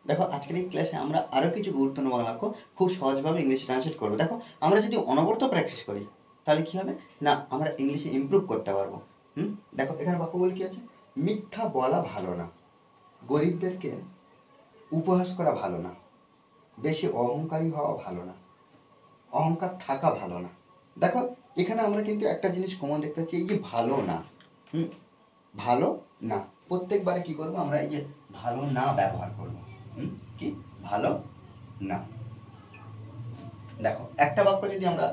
দেখো আজকের এই ক্লাসে আমরা আরও কিছু গুরুত্বপূর্ণ বাংলা বাক্য খুব সহজভাবে ইংলিশে ট্রান্সলেট করবো। দেখো আমরা যদি অনবরত প্র্যাকটিস করি তাহলে কী হবে না, আমরা ইংলিশে ইমপ্রুভ করতে পারবো। দেখো এখানে বাক্যগুলি কী আছে? মিথ্যা বলা ভালো না, গরিবদেরকে উপহাস করা ভালো না, বেশি অহংকারী হওয়া ভালো না, অহংকার থাকা ভালো না। দেখো এখানে আমরা কিন্তু একটা জিনিস কমন দেখতে পাচ্ছি, এই যে ভালো না, ভালো না, প্রত্যেকবারে কি করবো আমরা, এই যে ভালো না ব্যবহার করবো। কি ভালো না। দেখো একটা বাক্য যদি আমরা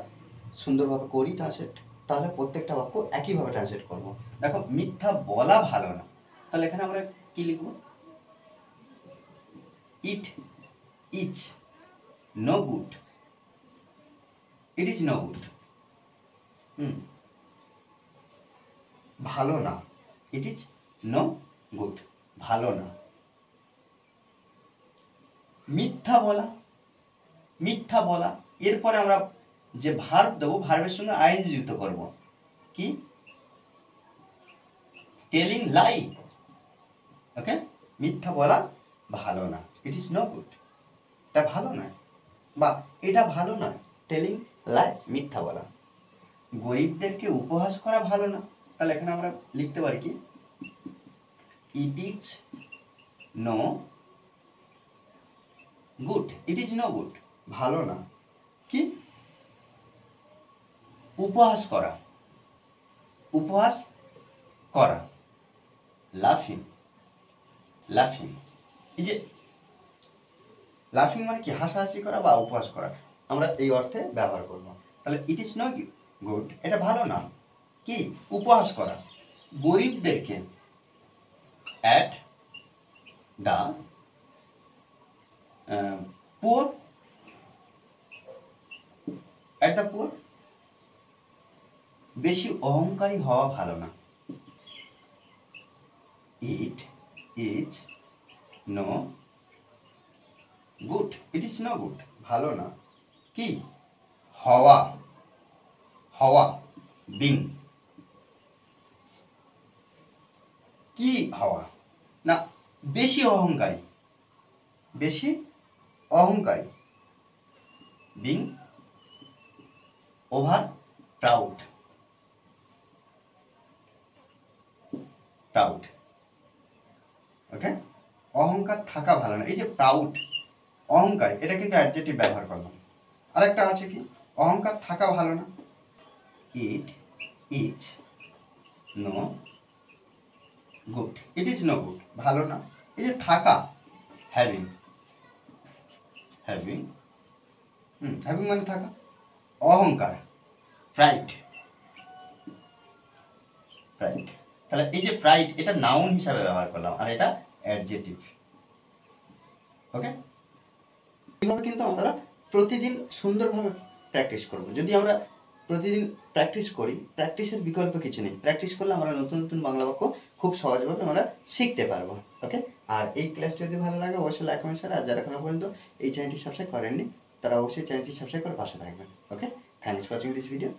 সুন্দরভাবে করি ট্রান্সলেট, তাহলে প্রত্যেকটা বাক্য একইভাবে ট্রান্সলেট করব। দেখো মিথ্যা বলা ভালো না, তাহলে এখানে আমরা কি লিখব? It is no good, it is no good. ভালো না, ইট ইজ নো গুড, ভালো না। মিথ্যা বলা, মিথ্যা বলা, এরপরে আমরা যে ভার্ব দেবো ভার্বের সঙ্গে আইএনজি যুক্ত করব। কি? Telling lie. ওকে, মিথ্যা বলা ভালো না, ইট ইজ নো গুড, এটা ভালো নয়, বা এটা ভালো নয়, টেলিং লাই, মিথ্যা বলা। গরিবদেরকে উপহাস করা ভালো না, তাহলে এখানে আমরা লিখতে পারি কি? It is no good, it is no good, ভালো না। কি? উপহাস করা, উপহাস করা, লাফিং, লাফিং। এই যে লাফিং মানে কি? হাসাহাসি করা বা উপহাস করা, আমরা এই অর্থে ব্যবহার করব। তাহলে ইট ইজ নো গুড, এটা ভালো না। কি? উপহাস করা গরিবদেরকে, at the poor, at the poor, বেশি অহংকারী হওয়া ভালো না। It is no good, it is no good, ভালো না। কি? হওয়া, হওয়া, বিং। কি হওয়া না? বেশি অহংকারী, বেশি অহংকারী, বিং ওভার প্রাউড, প্রাউড। ওকে, অহংকার থাকা ভালো না। এই যে প্রাউড, অহংকার, এটা কিন্তু অ্যাডজেক্টিভ ব্যবহার করলাম। আরেকটা আছে কি? অহংকার থাকা ভালো না। It is no good, it is no good, ভালো না। এই যে থাকা, হ্যাভিং, হ্যাভিং, হ্যাভিং মানে থাকা। অহংকার, প্রাইড, প্রাইড। তাহলে এই যে প্রাইড, এটা নাউন হিসাবে ব্যবহার করলাম, আর এটা অ্যাডজেক্টিভ। ওকে, এইভাবে কিন্তু আমরা প্রতিদিন সুন্দরভাবে প্র্যাকটিস করব। যদি আমরা প্রতিদিন প্র্যাকটিস করি, প্র্যাকটিসের বিকল্প কিছু নেই। প্র্যাকটিস করলে আমরা নতুন নতুন বাংলা বাক্য খুব সহজভাবে আমরা শিখতে পারবো। ওকে, আর এই ক্লাস যদি ভালো লাগে অবশ্যই লাইক কমেন্ট শেয়ার, আর যারা এখনো পর্যন্ত এই চ্যানেলটি সাবস্ক্রাইব করেননি তারা অবশ্যই চ্যানেলটি সাবস্ক্রাইব করে পাশে থাকবেন। Okay, thanks for watching this video.